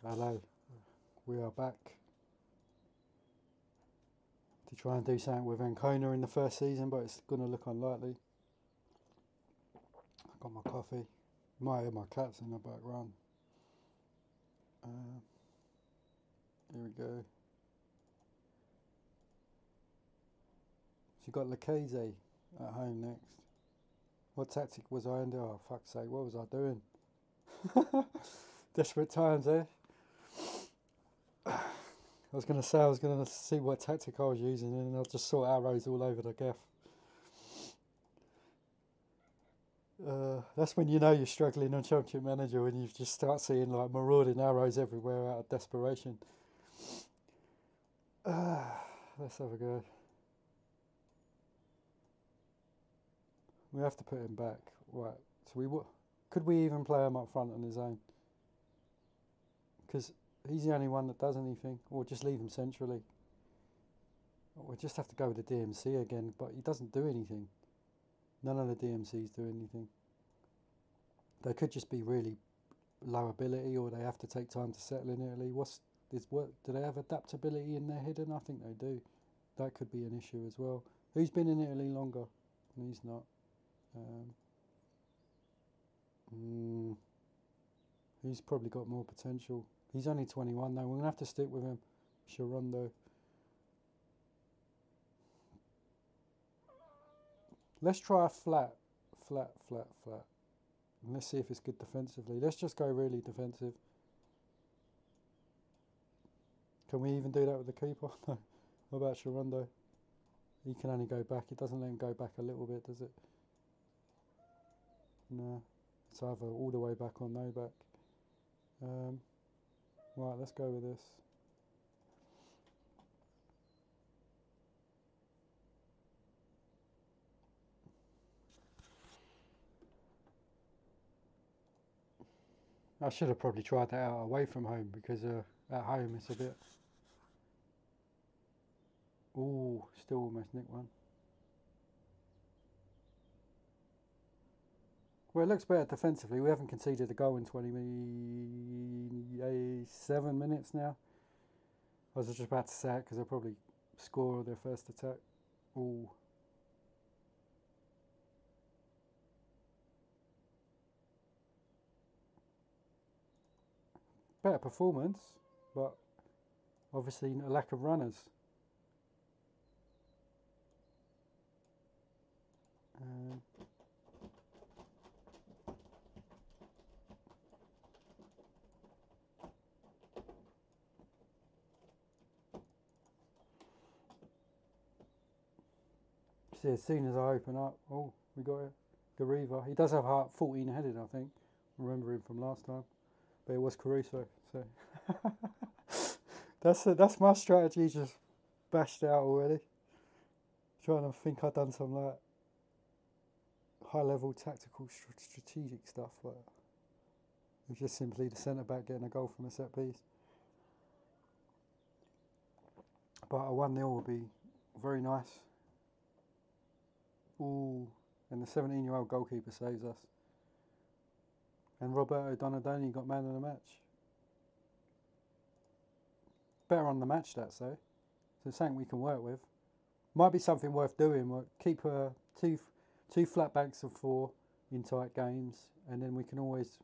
Hello, we are back to try and do something with Ancona in the first season, but it's going to look unlikely. I got my coffee. Might hear my cats in the background. Here we go. So you got Lucchese at home next. What tactic was I under? Oh, fuck's sake, what was I doing? Desperate times, eh? I was going to say I was going to see what tactic I was using, and I just saw arrows all over the gaff. That's when you know you're struggling on Championship Manager, when you just start seeing like marauding arrows everywhere out of desperation. Let's have a go. We have to put him back. Right. So could we even play him up front on his own? Because he's the only one that does anything, or just leave him centrally. We just have to go with the DMC again, but he doesn't do anything. None of the DMCs do anything. They could just be really low ability, or they have to take time to settle in Italy. Do they have adaptability in their hidden? I think they do. That could be an issue as well. Who's been in Italy longer? He's not. He's probably got more potential. He's only 21 though. We're gonna have to stick with him. Sharondo. Let's try a flat. And let's see if it's good defensively. Let's just go really defensive. Can we even do that with the keeper? No. What about Sharondo? He can only go back. It doesn't let him go back a little bit, does it? No. It's either all the way back or no back. Right, let's go with this. I should have probably tried that out away from home, because at home it's a bit... Ooh, still almost nicked one. Well, it looks better defensively. We haven't conceded a goal in 27 minutes now. I was just about to say it because they'll probably score their first attack. Ooh. Better performance, but obviously a lack of runners. See, as soon as I open up, oh, we got it. Gariva. He does have 14 headed, I think. I remember him from last time, but it was Caruso. So that's my strategy, just bashed out already. Trying to think I've done some like high level tactical strategic stuff, but it's just simply the centre back getting a goal from a set piece. But a 1-0 would be very nice. Ooh, and the 17-year-old goalkeeper saves us. And Roberto Donadoni got man of the match. Better on the match stats though, so it's something we can work with. Might be something worth doing. We'll keep two flat banks of 4 in tight games, and then we can always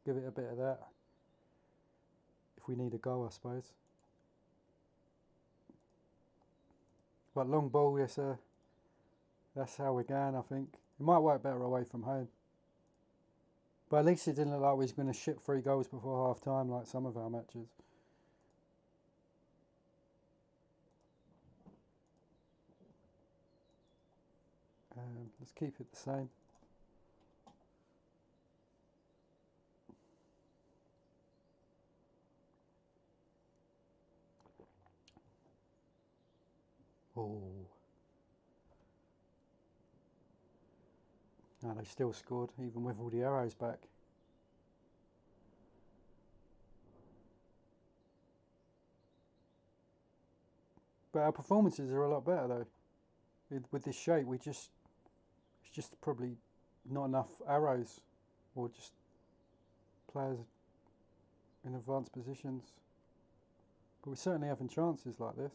give it a bit of that if we need a goal, I suppose. But long ball, yes, that's how we're going, I think. It might work better away from home. But at least it didn't look like we was going to ship 3 goals before half time like some of our matches. Let's keep it the same. Oh. No, they still scored, even with all the arrows back. But our performances are a lot better though. With this shape, it's just probably not enough arrows, or just players in advanced positions. But we're certainly having chances like this.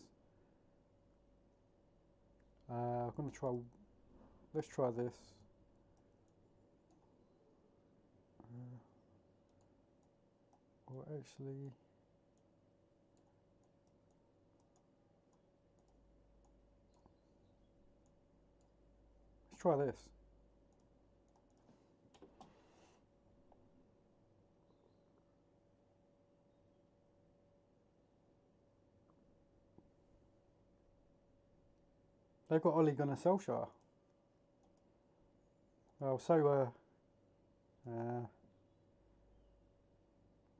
I'm going to try, let's try this. Or actually, let's try this. They've got Ole Gunnar Solskjaer. Oh, so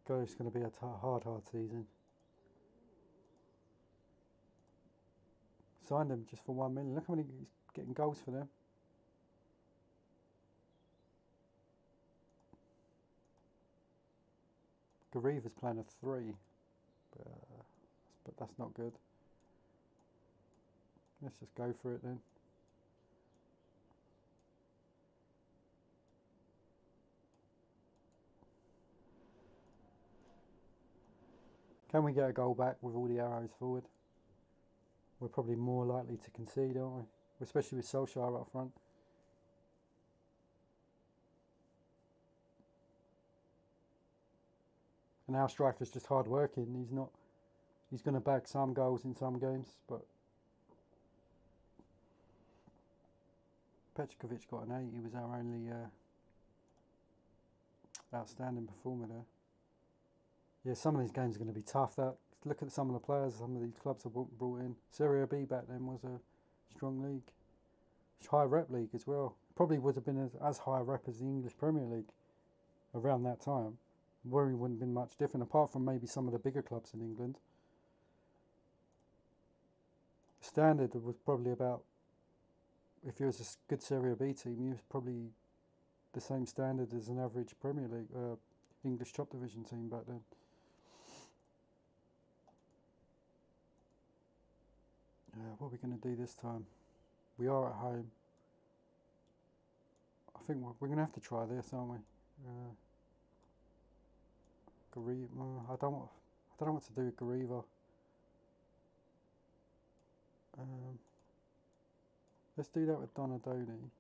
God, it's going to be a hard season. Signed him just for 1 million. Look how many he's getting goals for them. Gareeva's playing a 3, but that's not good. Let's just go for it then. Can we get a goal back with all the arrows forward? We're probably more likely to concede, aren't we? Especially with Solskjaer up front. And our striker's just hard working. He's going to bag some goals in some games, but Petkovic got an 8. He was our only outstanding performer there. Yeah, some of these games are going to be tough. Look at some of the players some of these clubs have brought in. Serie B back then was a strong league. High rep league as well. Probably would have been as high rep as the English Premier League around that time. Worry wouldn't have been much different, apart from maybe some of the bigger clubs in England. Standard was probably about, if you was a good Serie B team, you was probably the same standard as an average Premier League, English top division team back then. What are we going to do this time? We are at home. I think we're going to have to try this, aren't we? Gareeva. I don't know what to do with Gareeva. Let's do that with Donadoni,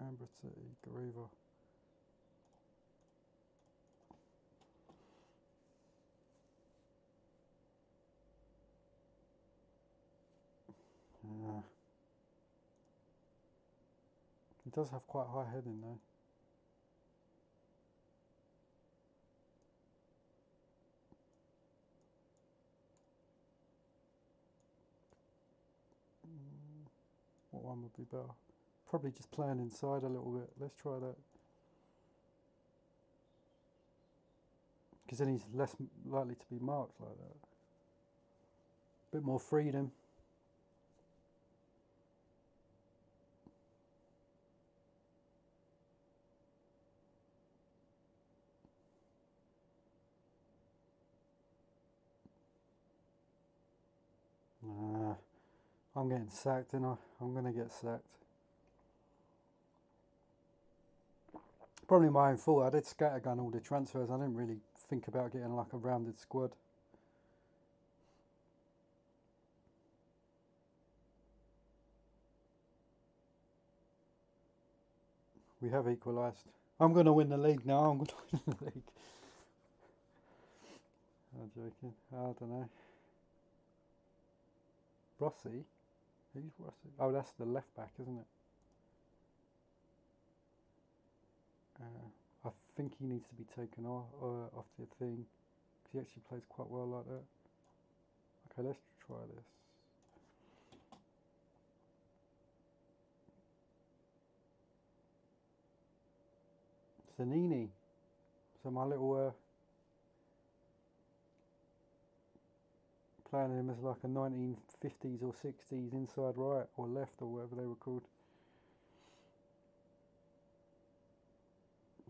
Ambrossetti, Gareeva. He does have quite high heading though. What one would be better? Probably just playing inside a little bit. Let's try that. Because then he's less likely to be marked like that. Bit more freedom. I'm getting sacked, and I'm going to get sacked. Probably my own fault. I did scattergun all the transfers. I didn't really think about getting like a rounded squad. We have equalised. I'm going to win the league now. I'm going to win the league. I'm joking. I don't know. Rossi? Who's Rossi? Oh, that's the left back, isn't it? I think he needs to be taken off the thing, because he actually plays quite well like that. Okay, let's try this. Zanini. So my little playing him as like a 1950s or 60s inside right or left or whatever they were called.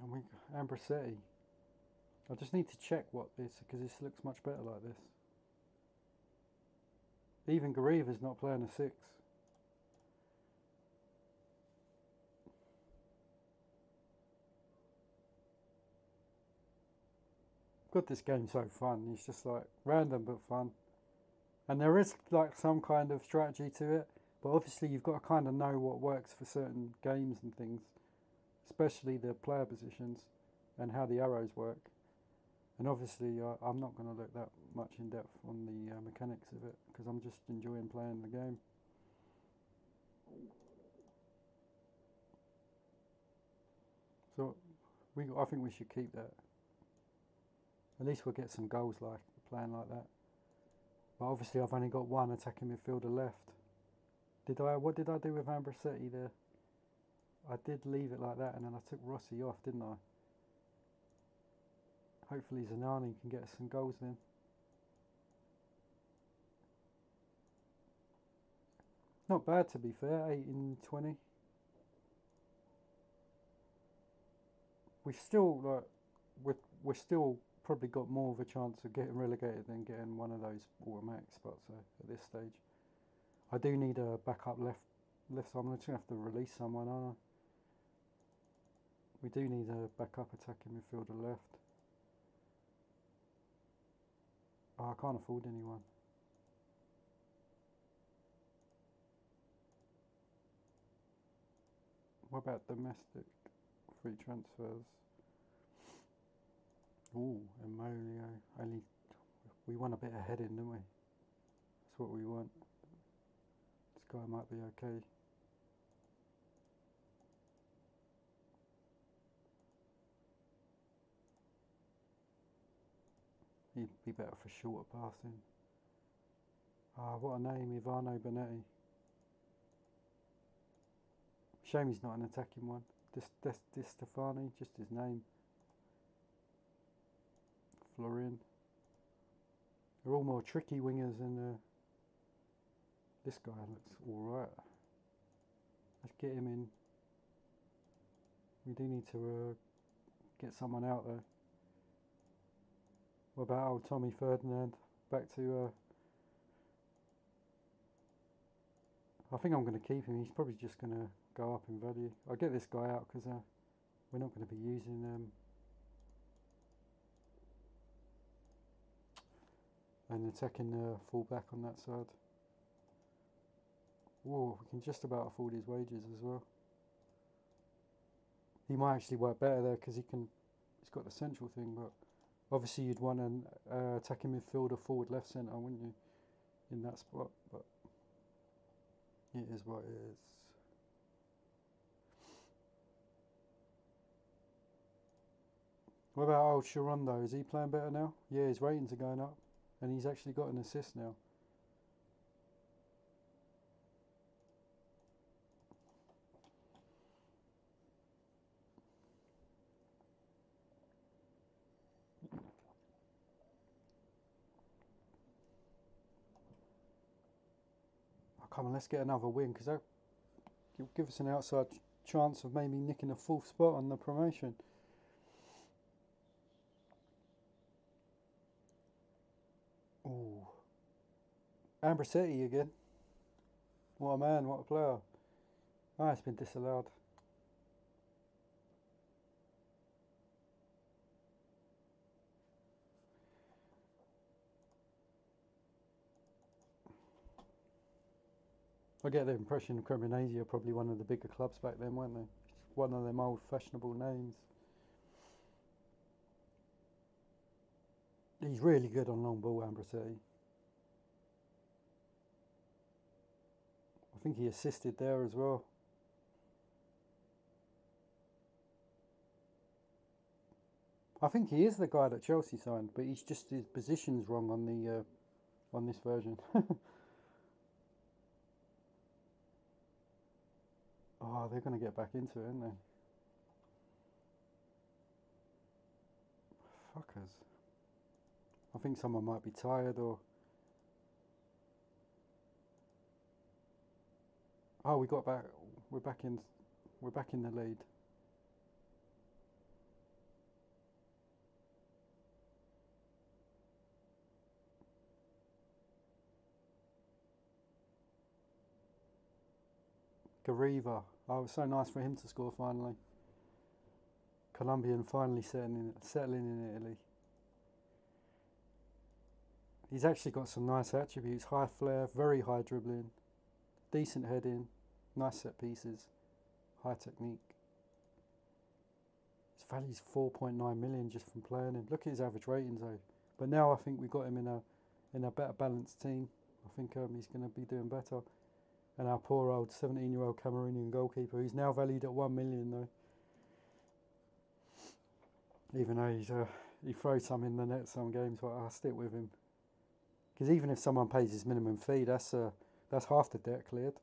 And we Ambrossetti. I just need to check what this, because this looks much better like this. Even Gareeva's not playing a 6. God, this game's so fun. It's just like random but fun. And there is like some kind of strategy to it, but obviously you've got to kind of know what works for certain games and things, especially the player positions and how the arrows work. And obviously I'm not going to look that much in depth on the mechanics of it because I'm just enjoying playing the game. So I think we should keep that. At least we'll get some goals like playing like that. But obviously I've only got one attacking midfielder left. What did I do with Ambrosetti there? I did leave it like that and then I took Rossi off, didn't I? Hopefully Zanani can get us some goals then. Not bad to be fair, 8 in 20. We've still we're still probably got more of a chance of getting relegated than getting one of those automatic spots at this stage. I do need a backup left, so I'm just going to have to release someone, aren't I? We do need a backup attacking midfielder left. Oh, I can't afford anyone. What about domestic free transfers? Ooh, Emolio. We want a bit of heading, don't we? That's what we want. This guy might be okay. He'd be better for shorter passing. Ah, what a name, Ivano Bonetti. Shame he's not an attacking one. Di Stefani, just his name. Florin. They're all more tricky wingers than this guy looks alright. Let's get him in. We do need to get someone out though. What about old Tommy Ferdinand? Back to I think I'm going to keep him. He's probably just going to go up in value. I'll get this guy out because we're not going to be using an attacking full-back on that side. Whoa, we can just about afford his wages as well. He might actually work better there because he's got the central thing, but obviously you'd want an attacking midfielder, forward, left centre, wouldn't you, in that spot? But it is what it is. What about old Sharondo? Is he playing better now? Yeah, his ratings are going up, and he's actually got an assist now. Oh, come on, let's get another win because that'll give us an outside chance of maybe nicking a fourth spot on the promotion. Ooh. Ambrosetti again. What a man, what a player. Ah, it's been disallowed. I get the impression Cremonese are probably one of the bigger clubs back then, weren't they? One of them old fashionable names. He's really good on long ball, Ambrosetti. I think he assisted there as well. I think he is the guy that Chelsea signed, but he's just his position's wrong on the on this version. Oh, they're going to get back into it, aren't they? Fuckers. I think someone might be tired or... Oh, we got back. We're back in. We're back in the lead. Gariva. Oh, it was so nice for him to score finally. Colombian finally settling in Italy. He's actually got some nice attributes. High flair, very high dribbling, decent heading, nice set pieces, high technique. His value's 4.9 million just from playing him. Look at his average ratings though. But now I think we got him in a better balanced team. I think he's going to be doing better. And our poor old 17-year-old Cameroonian goalkeeper, who's now valued at 1 million though. Even though he throws some in the net some games, but I'll stick with him. Because even if someone pays his minimum fee, that's half the debt cleared.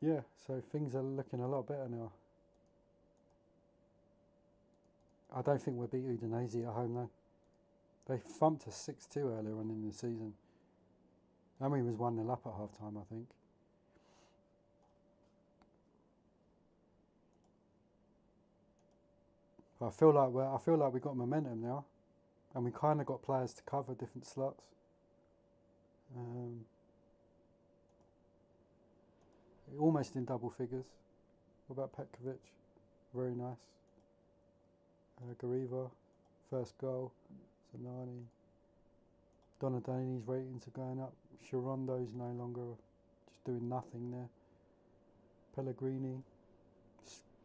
Yeah, so things are looking a lot better now. I don't think we'll beat Udinese at home though. They thumped us 6-2 earlier on in the season. I mean, it was 1-0 up at half time, I think. But I feel like we got momentum now, and we kind of got players to cover different slots. Almost in double figures. What about Petkovic? Very nice. Gariva, first goal. Zanani. Donadoni's ratings are going up. Sharondo's no longer just doing nothing there. Pellegrini,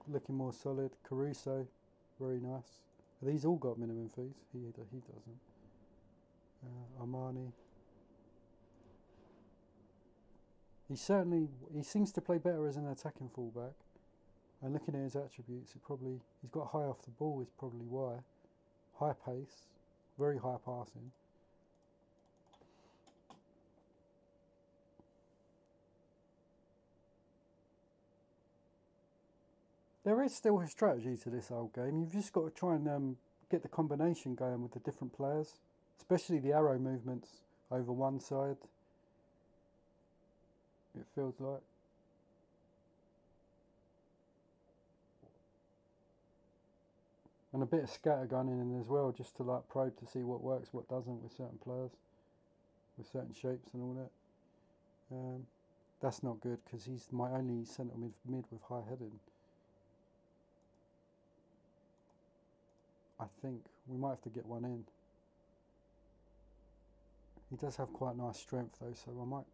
looking more solid. Caruso, very nice. These all got minimum fees. He doesn't. Armani. He seems to play better as an attacking fullback. And looking at his attributes, he's got high off the ball is probably why. High pace, very high passing. There is still a strategy to this old game. You've just got to try and get the combination going with the different players, especially the arrow movements over one side. It feels like. And a bit of scattergunning in as well, just to like probe to see what works, what doesn't with certain players, with certain shapes and all that. That's not good because he's my only centre mid with high heading. I think we might have to get one in. He does have quite nice strength though, so I'm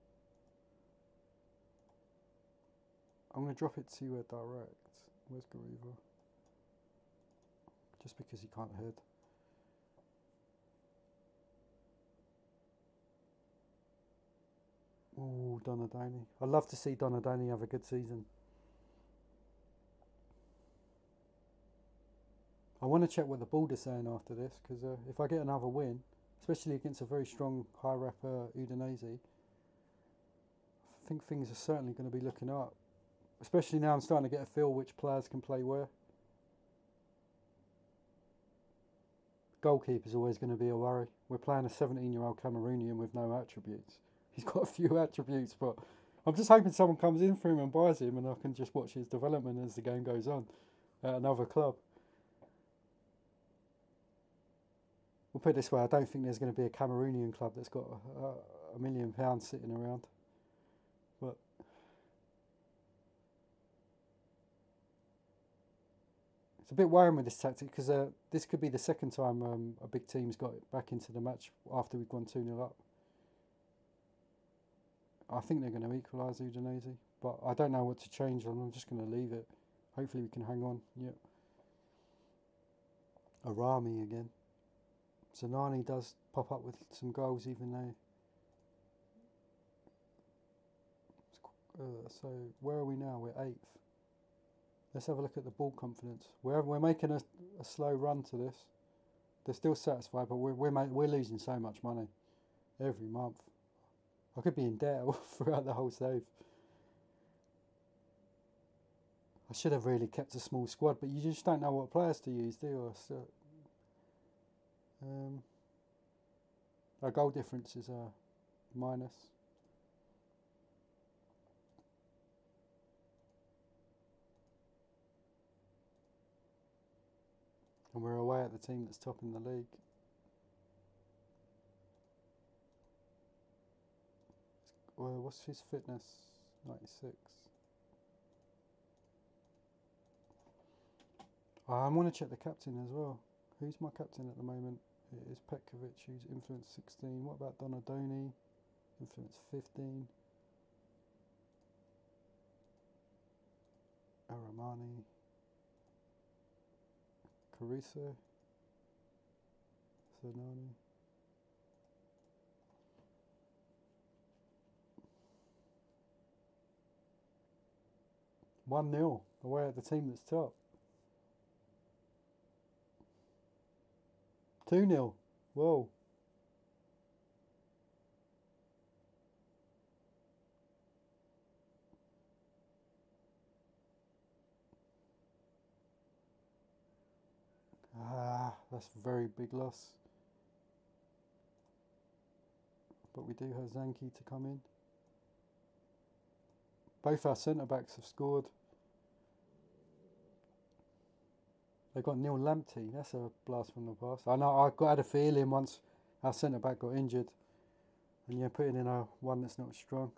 going to drop it to direct. Where's Gariva? Just because he can't head. Ooh, Donadoni. I'd love to see Donadoni have a good season. I want to check what the board is saying after this, because if I get another win, especially against a very strong high rep Udinese, I think things are certainly going to be looking up. Especially now I'm starting to get a feel which players can play where. Goalkeeper's always going to be a worry. We're playing a 17-year-old Cameroonian with no attributes. He's got a few attributes, but I'm just hoping someone comes in for him and buys him, and I can just watch his development as the game goes on at another club. We'll put it this way, I don't think there's going to be a Cameroonian club that's got £1 million sitting around. But it's a bit worrying with this tactic because this could be the second time a big team's got back into the match after we've gone 2-0 up. I think they're going to equalise Udinese, but I don't know what to change on. I'm just going to leave it. Hopefully we can hang on. Yep. Arami again. Zanani does pop up with some goals, even though. So where are we now? We're 8th. Let's have a look at the ball confidence. We're making a slow run to this. They're still satisfied, but we're losing so much money every month. I could be in debt throughout the whole save. I should have really kept a small squad, but you just don't know what players to use, do you? So, our goal difference is a minus. And we're away at the team that's top in the league. Well, what's his fitness? 96. I want to check the captain as well. Who's my captain at the moment? It is Petkovic, who's influence 16. What about Donadoni? Influence 15. Aramani. Caruso. Zanoni. 1-0 away at the team that's top. 2-0. Whoa. That's a very big loss. But we do have Zanki to come in. Both our centre-backs have scored. They've got Neil Lamptey. That's a blast from the past. I know, I had a feeling once our centre-back got injured. And you're putting in one that's not strong.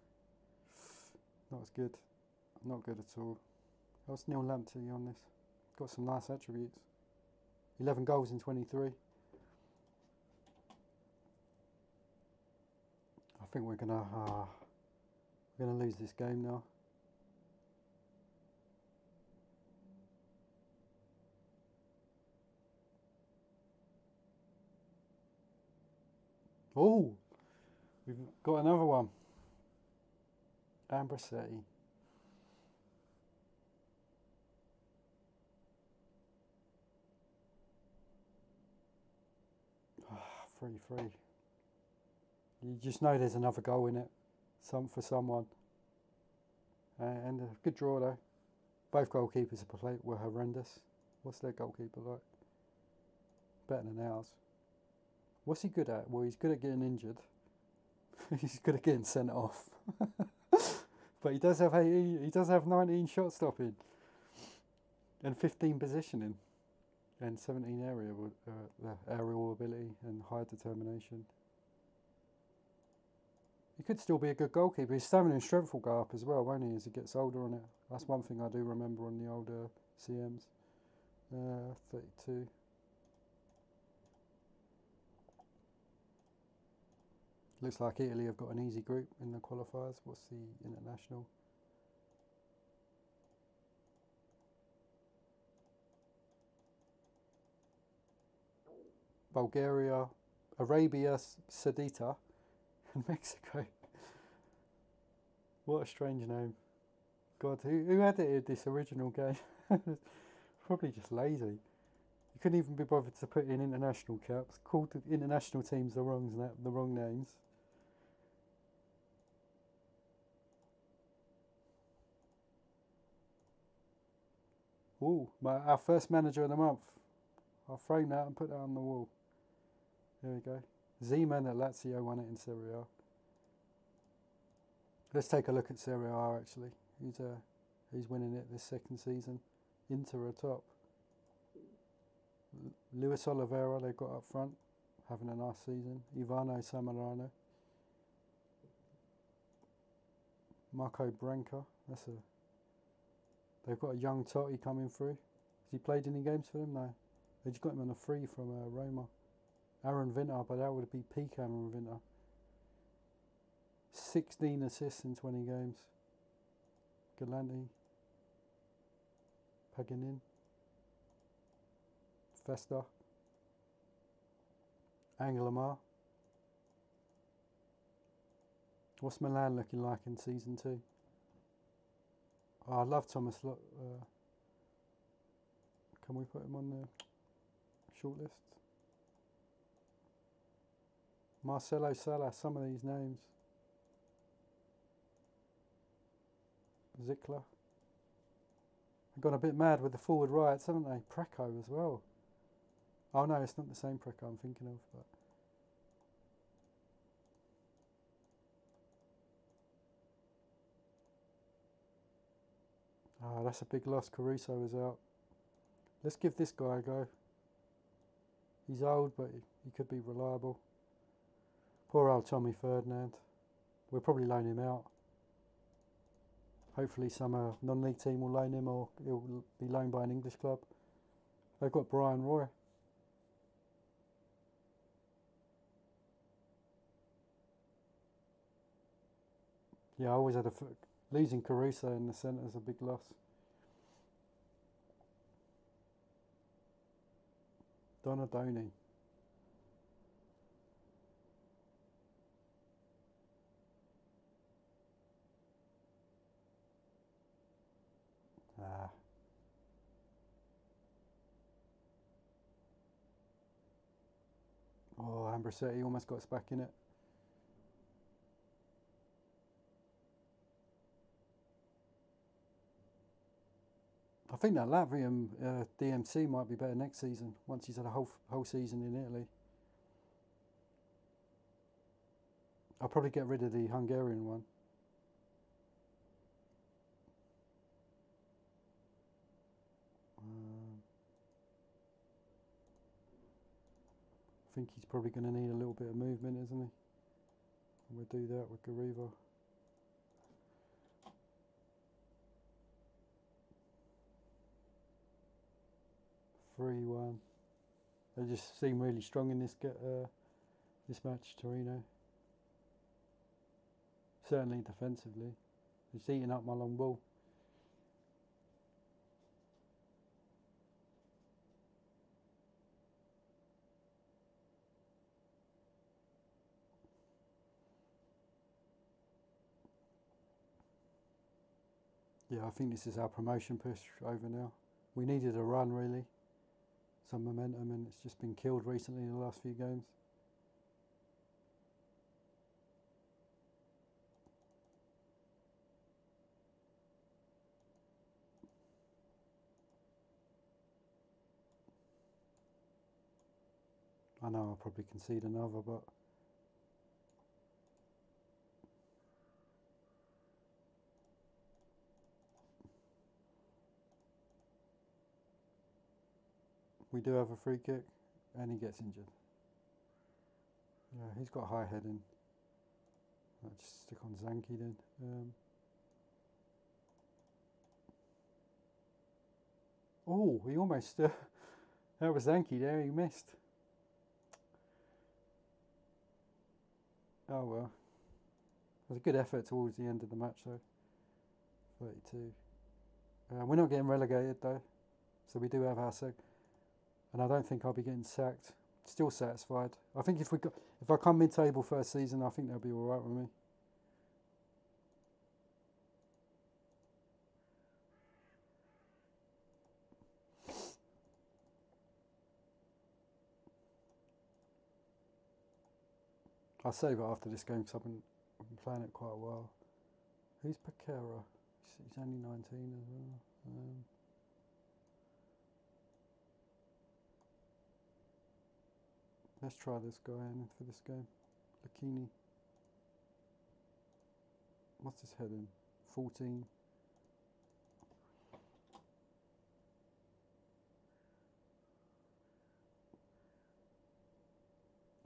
Not as good. Not good at all. What's Neil Lamptey on this? Got some nice attributes. 11 goals in 23. I think we're gonna lose this game now. Oh, we've got another one. Ambrossetti. 3-3. You just know there's another goal in it, for someone. And a good draw though. Both goalkeepers were horrendous. What's their goalkeeper like? Better than ours. What's he good at? Well, he's good at getting injured. He's good at getting sent off. But he does have 19 shot stopping and 15 positioning and 17 aerial ability and high determination. He could still be a good goalkeeper. His stamina and strength will go up as well, won't he, as he gets older on it. That's one thing I do remember on the older CMs. 32. Looks like Italy have got an easy group in the qualifiers. What's the international? Bulgaria, Arabia Saudita, and Mexico. What a strange name. God, who edited this original game? Probably just lazy. You couldn't even be bothered to put in international caps. Called the international teams the wrong names. Ooh, our first manager of the month. I'll frame that and put that on the wall. There we go. Z-Man at Lazio won it in Serie A. Let's take a look at Serie A actually. Who's winning it this second season? Inter are top. Luis Oliveira they've got up front, having a nice season. Ivano Samarano. Marco Branca. They've got a young Totti coming through. Has he played any games for them? No. They just got him on a free from Roma. Aaron Vinter, but that would be peak Aaron Vinter. 16 assists in 20 games. Galante. Paganin. Festa. Anglamar. What's Milan looking like in season 2? Oh, I love Thomas. Can we put him on the shortlist? Marcelo Salah, some of these names. Zickler. They've gone a bit mad with the forward riots, haven't they? Preco as well. Oh no, it's not the same Preco I'm thinking of. But that's a big loss. Caruso is out. Let's give this guy a go. He's old, but he could be reliable. Poor old Tommy Ferdinand. We'll probably loan him out. Hopefully some non-league team will loan him, or he'll be loaned by an English club. They've got Brian Roy. Yeah, I always had losing Caruso in the centre is a big loss. Donadoni. Ah. Oh, Ambrosetti almost got us back in it. I think that Latvian DMC might be better next season once he's had a whole season in Italy. I'll probably get rid of the Hungarian one. I think he's probably going to need a little bit of movement, isn't he? And we'll do that with Gariva. Three one. They just seem really strong in this match, Torino. Certainly defensively. He's eating up my long ball. Yeah, I think this is our promotion push over now. We needed a run, really. Some momentum, and it's just been killed recently in the last few games. I know I'll probably concede another, but we do have a free kick, and he gets injured. Yeah, he's got high heading. I'll just stick on Zanki then. Oh, he almost... that was Zanki there, he missed. Oh well. It was a good effort towards the end of the match though. 32. We're not getting relegated though, so we do have our and I don't think I'll be getting sacked. Still satisfied. I think if I come mid-table first season, I think they'll be all right with me. I'll save it after this game because I've been playing it quite a while. Who's Pereira? He's only 19 as well. Let's try this guy in for this game. Lucchini. What's his heading? 14.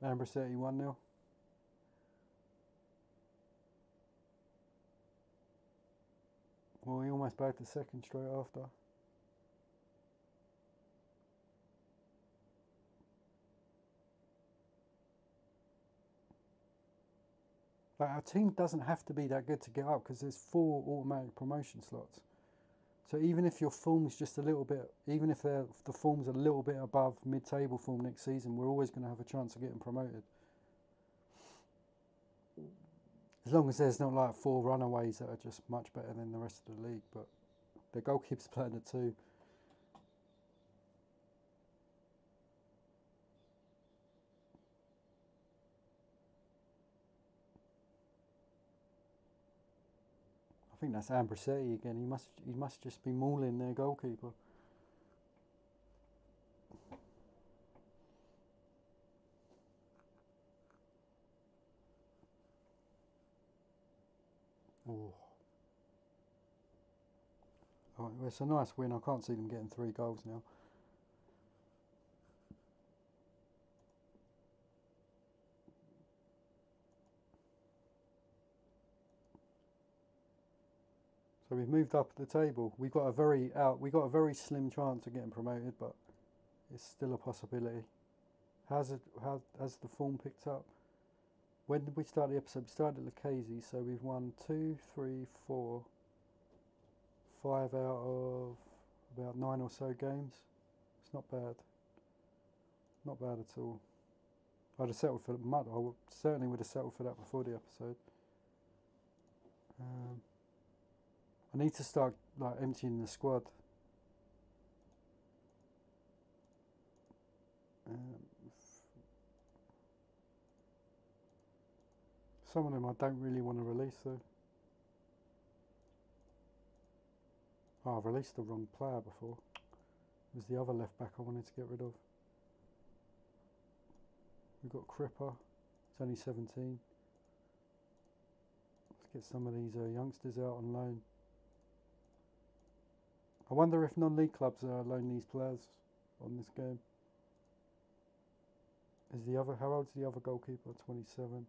Ambrosetti 1-0. Well, he almost bagged the second straight after. Like, our team doesn't have to be that good to get up because there's 4 automatic promotion slots. So even if your form's just a little bit, even if the form's a little bit above mid-table form next season, we're always going to have a chance of getting promoted. As long as there's not like 4 runaways that are just much better than the rest of the league, but the goalkeeper's playing it too. I think that's Ambrosetti again. He must just be mauling their goalkeeper. Oh. Oh, it's a nice win. I can't see them getting 3 goals now. So we've moved up the table. We got a very slim chance of getting promoted, but it's still a possibility. Has the form picked up? When did we start the episode? We started at Lucchese, so we've won 2, 3, 4, 5 out of about 9 or so games. It's not bad. Not bad at all. I'd have settled for mud. Certainly would have settled for that before the episode. I need to start like emptying the squad. Some of them I don't really want to release though. Oh, I've released the wrong player before. It was the other left back I wanted to get rid of. We've got Cripper. It's only 17. Let's get some of these youngsters out on loan. I wonder if non-league clubs loan these players on this game. How old's the other goalkeeper? 27.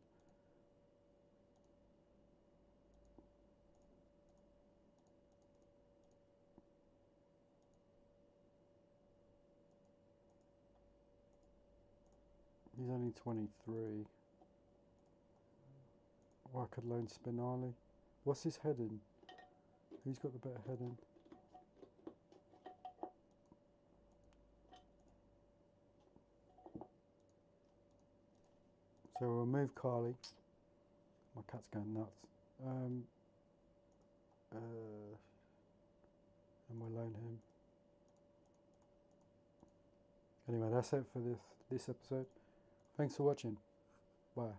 He's only 23. Or I could loan Spinali. What's his heading? Who's got the better heading? So we'll move Carly. My cat's going nuts. And we'll loan him. Anyway, that's it for this episode. Thanks for watching. Bye.